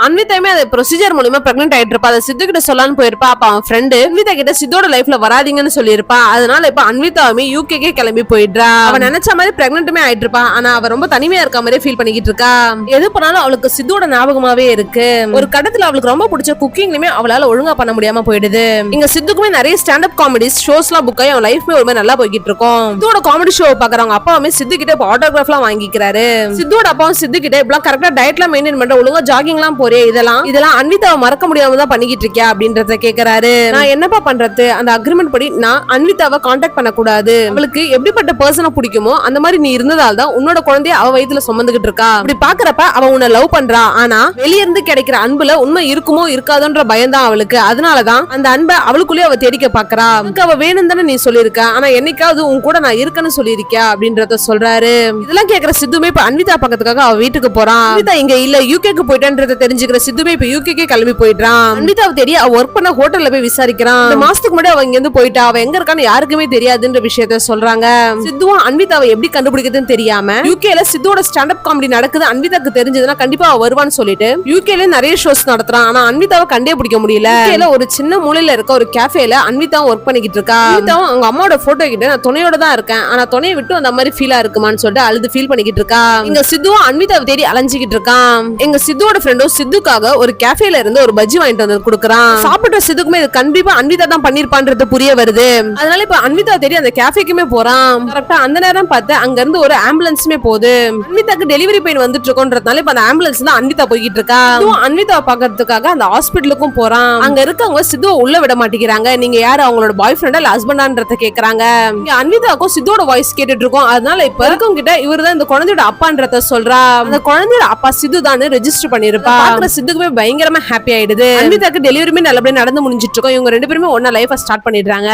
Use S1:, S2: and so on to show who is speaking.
S1: அன்விதாமே அந்த ப்ரொசீஜர் மூலமா பிரெக்னென்ட் ஆயிட்டு இருப்பா. அதை சித்து கிட்ட சொல்லலான்னு போயிருப்பா. அப்ப அவன் ஃப்ரெண்டு அன்விதா கிட்ட சித்தோட லைஃப்ல வராதீங்கன்னு சொல்லியிருப்பா. அதனால இப்ப அன்விதாவுமே யூகேக்கே கிளம்பி போயிடுறா. அவன் நினைச்ச மாதிரி பிரெக்னென்ட்டுமே ஆயிட்டு இருப்பா. ஆனா அவ ரொம்ப தனிமையா இருக்க மாதிரி ஃபீல் பண்ணிக்கிட்டு இருக்கா. எது பண்ணாலும் அவளுக்கு சித்தோட ஞாபகமாவே இருக்கு. ஒரு கடத்துல அவளுக்கு ரொம்ப பிடிச்ச குக்கிங்லயுமே அவளால ஒழுங்கா பண்ண முடியாம போயிடுது. இங்க சித்துக்குமே நிறைய ஸ்டாண்ட் அப் காமெடிஸ் ஷோஸ் எல்லாம் புக் ஆகி அவன் லைஃப்மே ஒரு மாதிரி நல்லா போய்கிட்டு இருக்கும். சித்தோட காமெடி ஷோ பாக்குறவங்க அப்பாவுமே சித்து கிட்ட ஆட்டோகிராஃப் எல்லாம் வாங்கிக்கிறாரு. சித்தோட அப்பாவும் சித்து கிட்ட இப்பெல்லாம் கரெக்டா டயட்லாம் மெயின்டைன் பண்ற, ஒழுங்கா ஜாகிங் எல்லாம் போறே, இதெல்லாம் அன்விதாவை மறக்க முடியாம தான் பண்ணிக்கிட்டு இருக்கியா அப்படின்றத கேக்குறாரு. நான் என்னப்பா பண்றது, அந்த அக்ரிமெண்ட் படி நான் அன்விதாவை கான்டாக்ட் பண்ண கூடாது, அவளுக்கு எப்படிப்பட்ட பர்சனை பிடிக்குமோ அந்த மாதிரி நீ இருந்ததால தான் உன்னோட குழந்தைய அவ வயித்துல சுமந்துகிட்டு இருக்கா. அப்படி பாக்குறப்ப அவ உன்னை லவ் பண்றா. ஆனா வெளிய இருந்து கிடைக்கிற அன்புல உண்மை இருக்குமோ இருக்காதுன்ற பயம் தான் அவளுக்கு. அதனாலதான் அந்த அன்பை அவளுக்குள்ளே அவ தேடிக்க பாக்குறா. அவ வேணும் தானே நீ சொல்லிருக்க, ஆனா என்னைக்காவது உன் கூட நான் இருக்கேன்னு சொல்லியிருக்கியா அப்படின்றத சொல்றாரு. இதெல்லாம் கேக்குற சித்துமே இப்ப அன்விதா பக்கத்துக்காக அவ வீட்டுக்கு போறான். அன்விதா இங்க இல்ல யூகேக்கு போயிட்டான்றத தெரிஞ்சுக்கிற சித்துமே இப்ப யூகேக்கே கிளம்பி போயிட்டான். அன்விதாவை தேடி அவ ஒர்க் பண்ண ஹோட்டல்ல போய் விசாரிக்கிறான். ஒரு மாசத்துக்கு முன்னாடி அவ இங்க இருந்து போயிட்டா, அவ எங்க இருக்கான்னு யாருக்குமே தெரியாதுன்ற விஷயத்த சொல்றாங்க. சித்துவும் அன்விதாவை எப்படி கண்டுபிடிக்குதுன்னு தெரியாம யூகேல சித்தோட ஸ்டாண்ட் அப் காமெடி நடக்குது அன்விதாக்கு தெரிஞ்சதுன்னா கண்டிப்பா அவ வருவான்னு சொல்லிட்டு யூகேல நிறைய ஷோஸ் நடத்துறான். ஆனா அன்விதாவை கண்டே பிடிக்க முடியல. யூகேல ஒரு சின்ன மூலையில இருக்க ஒரு கேஃபேல அன்விதா ஒர்க் பண்ணிக்கிட்டு இருக்கா. அன்விதாவும் அவங்க அம்மாவோட போட்டோ கிட்ட நான் துணையோட தான் இருக்கேன், ஆனா துணையை விட்டு அந்த மாதிரி ஃபீலா இருக்குமான்னு சொல்லிட்டு அழுது ஃபீல் பண்ணிக்கிட்டு இருக்கா. இங்க சித்துவும் அன்விதாவை தேடி அலைஞ்சிக்கிட்டு இருக்கான். எங்க சித்துவோட ஃப்ரெண்டும் சித்துக்காக ஒரு கேஃபேல இருந்து ஒரு பஜ்ஜி வாங்கிட்டு வந்து கொடுக்குறான். சாப்பிட்ட சித்துக்குமே இது கண்டிப்பா அன்விதா தான் பண்ணிருப்பான்றது புரிய வருது. அதனால இப்ப அன்விதா தேடி அந்த கேஃபேக்குமே போறான். கரெக்டா அந்த நேரம் பார்த்து அங்க இருந்து ஒரு ஆம்புலன்ஸ்மே போகுது. அன்விதாக்கு டெலிவரி பெயின் வந்துட்டு இருக்கோன்றதுனால இப்ப அந்த ஆம்புலன்ஸ் தான் அன்விதா போய்கிட்டு இருக்கா. அன்விதாவை பாக்குறதுக்காக அந்த ஹாஸ்பிட்டலுக்கும் போறான். அங்க இருக்கவங்க சித்துவை உள்ள விட மாட்டேங்கிறாங்க. நீங்க யாரு, அவங்களோட பாய் ஃப்ரெண்டா இல்ல ஹஸ்பண்டான்றத கேக்குறாங்க. இங்க அன்விதாக்கும் சித்தோட வாய்ஸ் கேட்டுட்டு இருக்கோம். அதனால இப்ப இருக்கவங்க கிட்ட இவர்தான் இந்த குழந்தையோட அப்பான்றத சொல்றா. அந்த குழந்தையோட அப்பா சித்து தான் ரெஜிஸ்டர் பண்ணிருப்பா. சித்துக்குமே பயங்கரமா ஹாப்பி ஆயிடுது. அன்விதாக்கு டெலிவரியுமே நல்லபடியா நடந்து முடிஞ்சிட்டு இருக்கோம். இவங்க ரெண்டு பேருமே ஒன்னா லைஃபை ஸ்டார்ட் பண்ணிடுறாங்க.